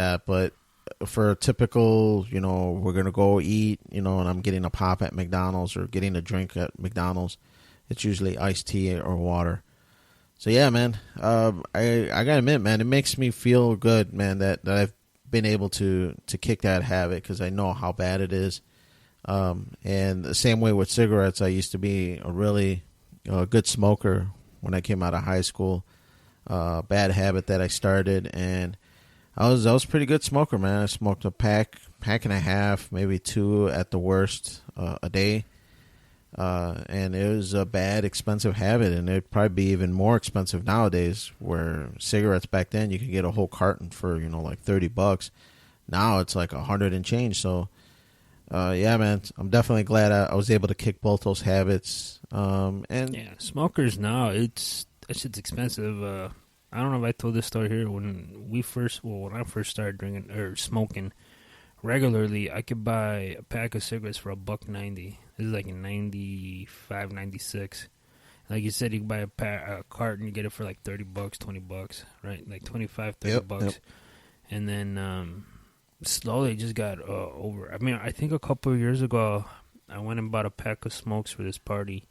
that. But for a typical, we're going to go eat, and I'm getting a pop at McDonald's or getting a drink at McDonald's, it's usually iced tea or water. So, yeah, man, I got to admit, man, it makes me feel good, man, that I've been able to kick that habit because I know how bad it is. And the same way with cigarettes, I used to be a really good smoker when I came out of high school. Bad habit that I started, and I was a pretty good smoker, man. I smoked a pack and a half, maybe 2 at the worst a day. And it was a bad, expensive habit, and it'd probably be even more expensive nowadays, where cigarettes back then you could get a whole carton for, like $30. Now it's like 100 and change. So, yeah, man, I'm definitely glad I was able to kick both those habits. And yeah, smokers now, that shit's expensive. I don't know if I told this story here. When I first started drinking or smoking regularly, I could buy a pack of cigarettes for $1.90. This is like in 95, 96. Like you said, you can buy a carton, you get it for like $30, $20, right? Like 25, 30 bucks. Yep. And then slowly it just got over. I mean, I think a couple of years ago, I went and bought a pack of smokes for this party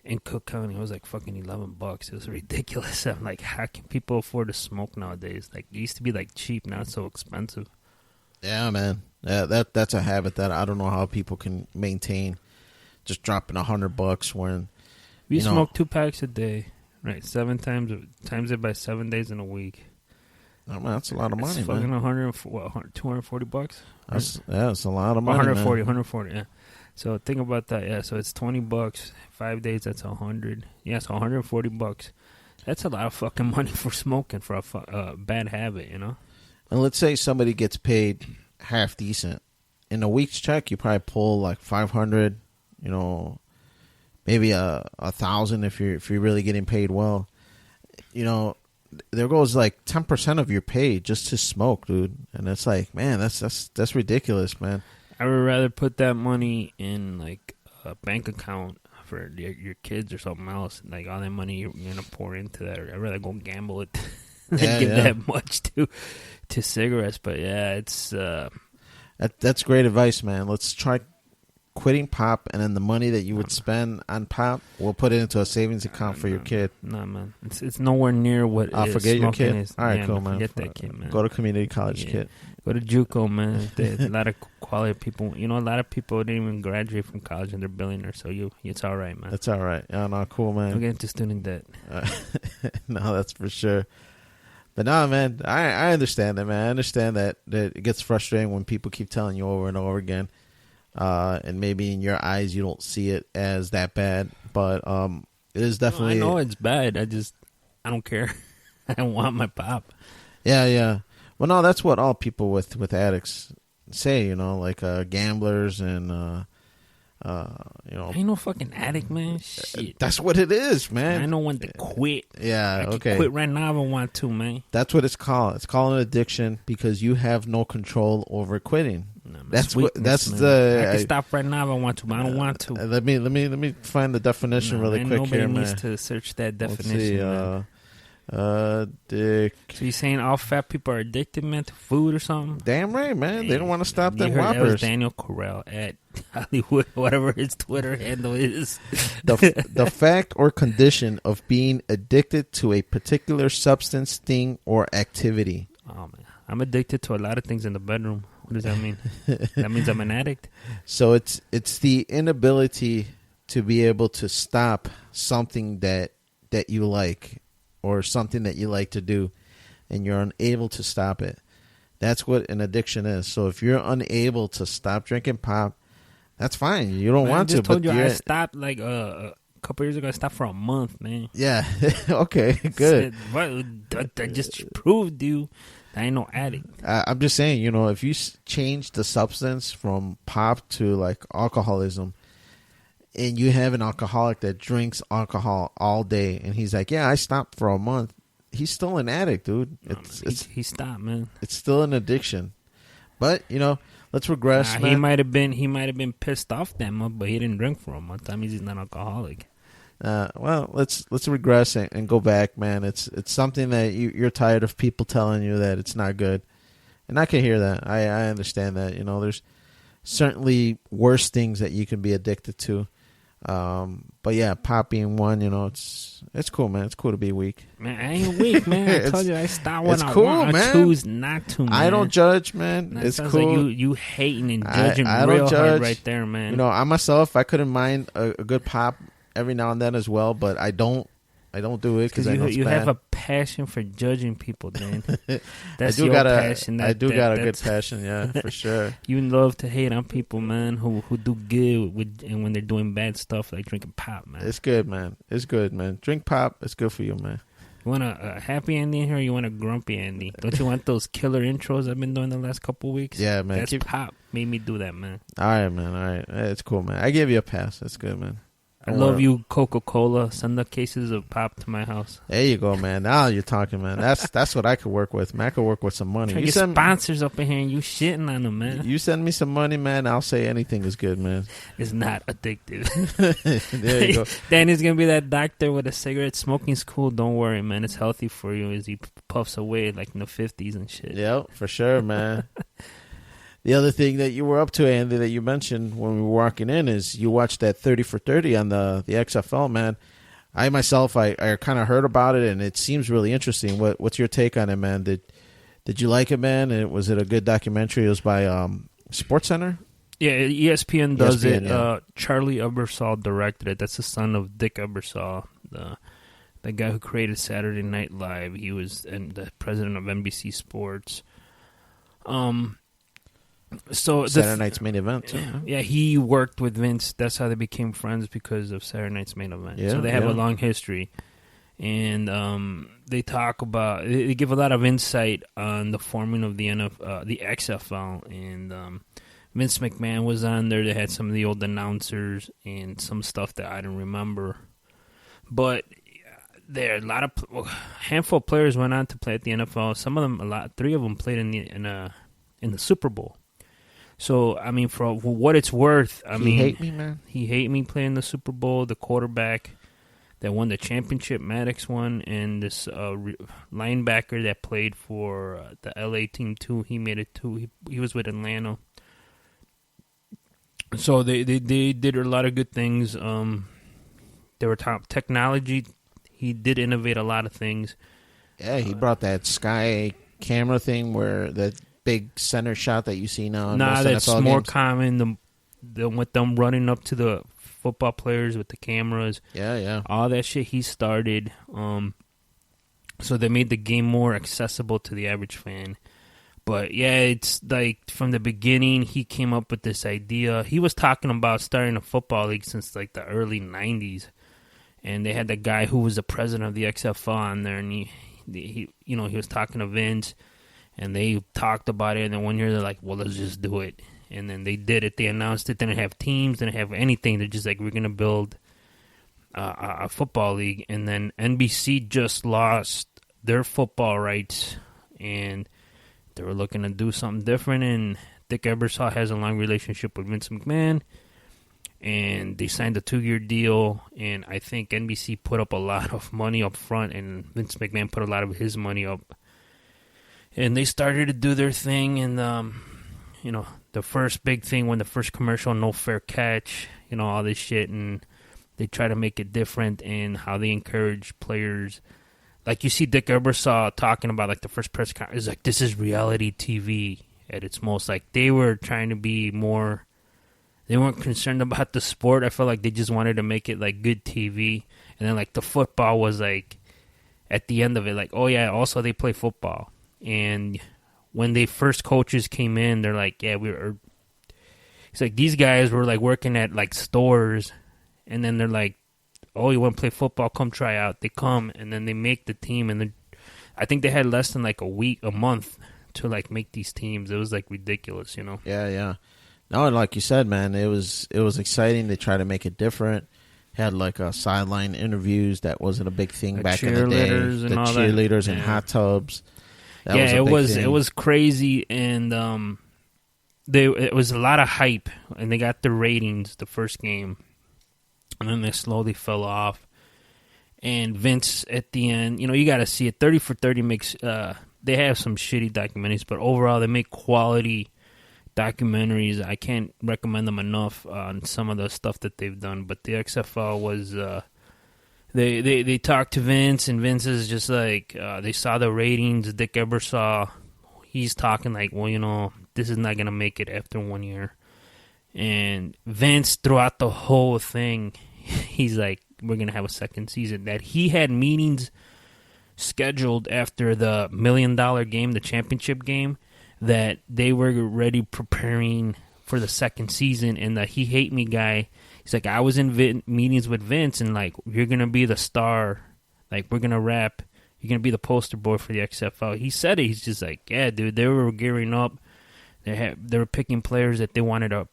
in Cook County. It was like fucking $11. It was ridiculous. I'm like, how can people afford to smoke nowadays? Like, it used to be like cheap, now it's so expensive. Yeah, man. Yeah, that's a habit that I don't know how people can maintain. Just dropping $100 when we smoke 2 packs a day, right? 7 times it by 7 days in a week. Oh, man, that's a lot of money, it's fucking man. $240. That's a lot of money. 140, yeah. So think about that, yeah. So it's $20, 5 days. That's $100. Yeah, so $140. That's a lot of fucking money for smoking for a bad habit, And let's say somebody gets paid half decent. In a week's check, you probably pull like $500. Maybe $1,000 if you're really getting paid well. There goes like 10% of your pay just to smoke, dude. And it's like, man, that's ridiculous, man. I would rather put that money in like a bank account for your kids or something else. Like all that money you're gonna pour into that. I'd rather go gamble it than give that much to cigarettes. But yeah, it's that's great advice, man. Let's try quitting pop, and then the money that you would spend on pop, we'll put it into a savings account for your kid. No, man. It's nowhere near what forget your kid. Is. All right, cool, man. Forget that kid, man. Go to community college, kid. Go to JUCO, man. A lot of quality people. A lot of people didn't even graduate from college and they're billionaires, so it's all right, man. That's all right. Yeah, no, cool, man. Don't get into student debt. No, that's for sure. But no, man, I understand that, man. I understand that it gets frustrating when people keep telling you over and over again. And maybe in your eyes you don't see it as that bad, but it is definitely. No, I know it's bad. I don't care. I want my pop. Yeah. Well, no, that's what all people with addicts say. Like gamblers and I ain't no fucking addict, man. Shit. That's what it is, man. I don't want to quit. Yeah, I can quit right now if I want to, man. That's what it's called. It's called an addiction because you have no control over quitting. That's what. That's the. I can stop right now if I want to, but I don't want to. Let me find the definition really quick nobody here, man. Nobody needs to search that definition. Let's see, addict. So you saying all fat people are addicted, man, to food or something? Damn right, man. They don't want to stop them whoppers. whoppers. That was Daniel Corral at Hollywood, whatever his Twitter handle is. The fact or condition of being addicted to a particular substance, thing, or activity. Oh man, I'm addicted to a lot of things in the bedroom. What does that mean? That means I'm an addict? So it's the inability to be able to stop something that you like or something that you like to do, and you're unable to stop it. That's what an addiction is. So if you're unable to stop drinking pop, that's fine. You don't want to. I just told you I stopped like a couple years ago. I stopped for a month, man. Yeah. Okay, good. I just proved you I ain't no addict. I'm just saying, if you change the substance from pop to like alcoholism, and you have an alcoholic that drinks alcohol all day, and he's like, "Yeah, I stopped for a month," he's still an addict, dude. He stopped, man. It's still an addiction. But let's regress. He might have been pissed off that month, but he didn't drink for a month. That means he's not an alcoholic. Well, let's regress and go back, man. It's something that you're tired of people telling you that it's not good. And I can hear that. I understand that. You know, there's certainly worse things that you can be addicted to. But yeah, pop being one, you know, it's cool, man. It's cool to be weak. Man, I ain't weak, man. I told you I stop when it's I cool, want. Man. I choose not to, man. I don't judge, man. That it's sounds cool. Like you hating and judging I real don't judge. hard right there, man. You know, I myself, I couldn't mind a good pop every now and then as well, but I don't do it because I know it's you bad. have a passion for judging people, Dan. That's your passion. I do got a good passion, yeah, for sure. You love to hate on people, man, who do good and when they're doing bad stuff like drinking pop, man. It's good, man. It's good, man. Drink pop. It's good for you, man. You want a happy ending here or you want a grumpy ending? Don't you want those killer intros I've been doing the last couple of weeks? Yeah, man. That's pop made me do that, man. All right, man. All right. It's cool, man. I give you a pass. That's good, man. I love you, Coca-Cola. Send the cases of pop to my house. There you go, man. Now you're talking, man. That's what I could work with, man. I could work with some money. You get sponsors up in here and you shitting on them, man. You send me some money, man, I'll say anything is good, man. It's not addictive. There you go. Danny's going to be that doctor with a cigarette. Smoking's cool. Don't worry, man. It's healthy for you as he puffs away like in the 50s and shit. Yeah, for sure, man. The other thing that you were up to, Andy, that you mentioned when we were walking in is you watched that 30 for 30 on the XFL, man. I myself, I kind of heard about it, and it seems really interesting. What's your take on it, man? Did you like it, man? And was it a good documentary? It was by SportsCenter? Yeah, ESPN does ESPN, it. yeah. Charlie Ebersol directed it. That's the son of Dick Ebersol, the guy who created Saturday Night Live. He was the president of NBC Sports. So Saturday Night's Main Event, too. Yeah, he worked with Vince. That's how they became friends, because of Saturday Night's Main Event. Yeah, so they have a long history. And they talk about, they give a lot of insight on the forming of the XFL. And Vince McMahon was on there. They had some of the old announcers and some stuff that I don't remember. But there, a handful of players went on to play at the NFL. Some of them, three of them played in the Super Bowl. So, I mean, for what it's worth, He hate me, man. He hate me playing the Super Bowl. The quarterback that won the championship, Maddox won, and this linebacker that played for the LA team too. He made it too. He was with Atlanta. So they did a lot of good things. They were top technology. He did innovate a lot of things. Yeah, he brought that sky camera thing where that big center shot that you see now in most that's NFL more games. common. With them running up to the football players with the cameras. Yeah. All that shit he started. So they made the game more accessible to the average fan. But yeah, it's like from the beginning he came up with this idea. He was talking about starting a football league since like the early 90s. And they had the guy who was the president of the XFL on there, and he was talking to Vince. And they talked about it, and then one year they're like, well, let's just do it. And then they did it. They announced it. They didn't have teams. They didn't have anything. They're just like, we're going to build a football league. And then NBC just lost their football rights, and they were looking to do something different. And Dick Ebersol has a long relationship with Vince McMahon, and they signed a 2-year deal. And I think NBC put up a lot of money up front, and Vince McMahon put a lot of his money up. And they started to do their thing, and, the first big thing when the first commercial, no fair catch, all this shit, and they try to make it different and how they encourage players. Like, you see Dick Ebersol talking about, like, the first press conference, like, this is reality TV at its most. Like, they were trying to be more, they weren't concerned about the sport. I felt like they just wanted to make it, like, good TV. And then, like, the football was, like, at the end of it, like, oh, yeah, also they play football. And when the first coaches came in, they're like, yeah, it's like these guys were like working at like stores, and then they're like, oh, you want to play football? Come try out. They come, and then they make the team, and I think they had less than like a month to like make these teams. It was like ridiculous, Yeah. No, like you said, man, it was exciting. They tried to make it different. Had like sideline interviews. That wasn't a big thing back in the day. The cheerleaders and hot tubs. It was crazy, and it was a lot of hype, and they got the ratings the first game, and then they slowly fell off. And Vince at the end, you got to see it. 30 for 30 makes they have some shitty documentaries, but overall they make quality documentaries. I can't recommend them enough on some of the stuff that they've done. But the XFL was they talked to Vince, and Vince is just like they saw the ratings. Dick Ebersol, he's talking like, well, this is not gonna make it after 1 year. And Vince, throughout the whole thing, he's like, we're going to have a second season. That he had meetings scheduled after the $1 million game, the championship game, that they were already preparing for the second season. And the He Hate Me guy, he's like, I was in meetings with Vince, and like, you're going to be the star. Like, we're going to rap. You're going to be the poster boy for the XFL. He said it. He's just like, yeah, dude, they were gearing up. They were picking players that they wanted to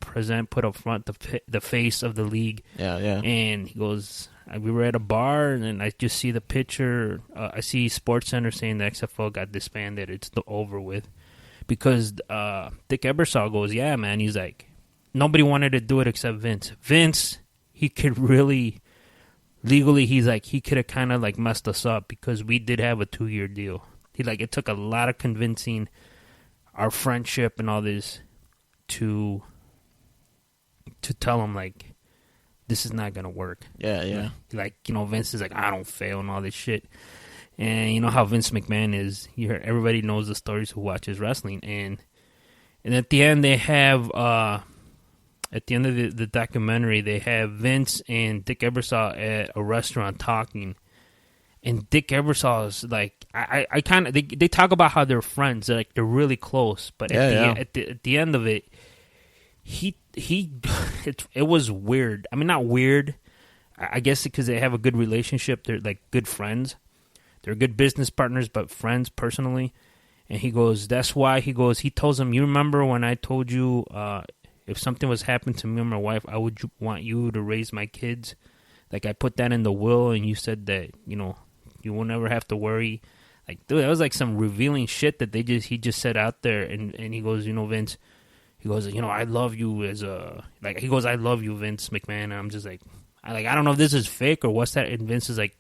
put up front, the face of the league. Yeah. And he goes, we were at a bar, and then I just see the picture. I see SportsCenter saying the XFL got disbanded. It's over with. Because Dick Ebersol goes, yeah, man. He's like, nobody wanted to do it except Vince. Vince, he could really, legally, he's like, he could have kind of like messed us up because we did have a 2-year deal. It took a lot of convincing our friendship and all this to tell him, like, this is not going to work. Yeah. Like, Vince is like, I don't fail and all this shit. And you know how Vince McMahon is. Everybody knows the stories who watches wrestling. And at the end, they have, at the end of the documentary, they have Vince and Dick Ebersol at a restaurant talking. And Dick Ebersol is like, I kind of, they talk about how they're friends, they're really close. But at the end of it, it was weird. I mean, not weird. I guess because they have a good relationship. They're like good friends. They're good business partners, but friends personally. And he goes, that's why he tells him, you remember when I told you if something was happening to me or my wife, I would want you to raise my kids. Like, I put that in the will, and you said that, you will never have to worry. Like, dude, that was like some revealing shit that he just said out there. And he goes, Vince, he goes, I love you I love you, Vince McMahon. And I'm just like, I don't know if this is fake or what's that. And Vince is like,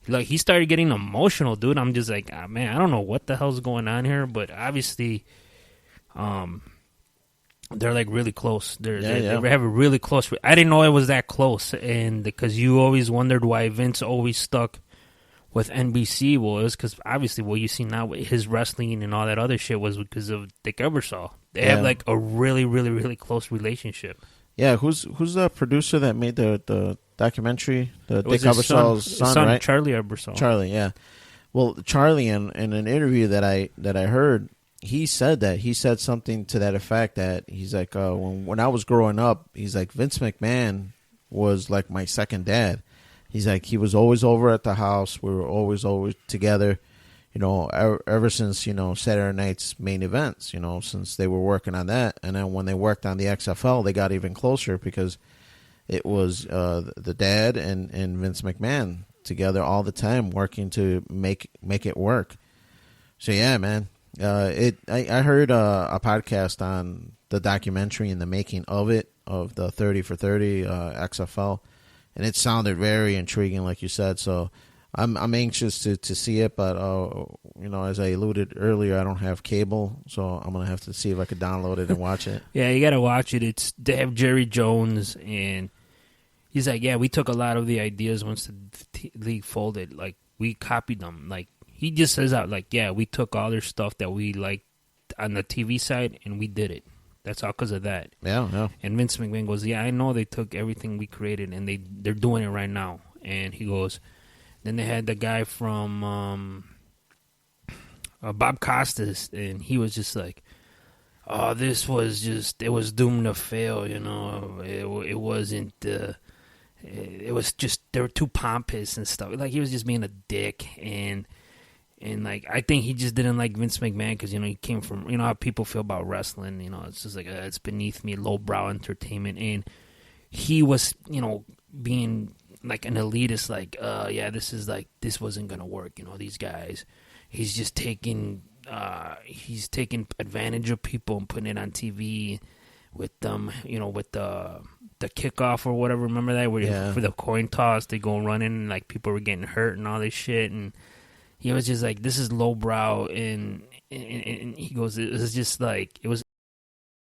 he started getting emotional, dude. I'm just like, man, I don't know what the hell's going on here, but obviously, they're like really close. They have a really close. I didn't know it was that close, and because you always wondered why Vince always stuck with NBC. Well, it was because obviously what you see now with his wrestling and all that other shit was because of Dick Ebersol. They have like a really, really, really close relationship. Yeah, who's the producer that made the documentary? Dick Ebersol's son, right? Charlie Ebersol. Charlie, yeah. Well, Charlie, in an interview that I heard, he said something to that effect, that he's like, when I was growing up, he's like, Vince McMahon was like my second dad. He's like, he was always over at the house. We were always together, ever since, Saturday night's main events, since they were working on that. And then when they worked on the XFL, they got even closer because it was the dad and Vince McMahon together all the time, working to make it work. So yeah, man, I heard a podcast on the documentary and the making of it, of the 30 for 30 XFL, and it sounded very intriguing, like you said. So I'm anxious to see it, but as I alluded earlier, I don't have cable, so I'm gonna have to see if I could download it and watch it. Yeah, you gotta watch it. They have Jerry Jones, and he's like, yeah, we took a lot of the ideas once the league folded. Like, we copied them. Like, he just says out, like, yeah, we took all their stuff that we liked on the TV side, and we did it. That's all because of that. Yeah. And Vince McMahon goes, yeah, I know they took everything we created, and they're doing it right now. And he goes, then they had the guy from Bob Costas, and he was just like, oh, this was just, it was doomed to fail, It wasn't, it was just, they were too pompous and stuff. Like, he was just being a dick, and like, I think he just didn't like Vince McMahon because, he came from, how people feel about wrestling, it's just like, it's beneath me, lowbrow entertainment. And he was, being like an elitist, like, yeah, this wasn't going to work, these guys. He's just taking advantage of people and putting it on TV with them, with the kickoff or whatever. Remember that? For the coin toss, they go running and like people were getting hurt and all this shit. And he was just like, this is lowbrow, and he goes, it was just like, it was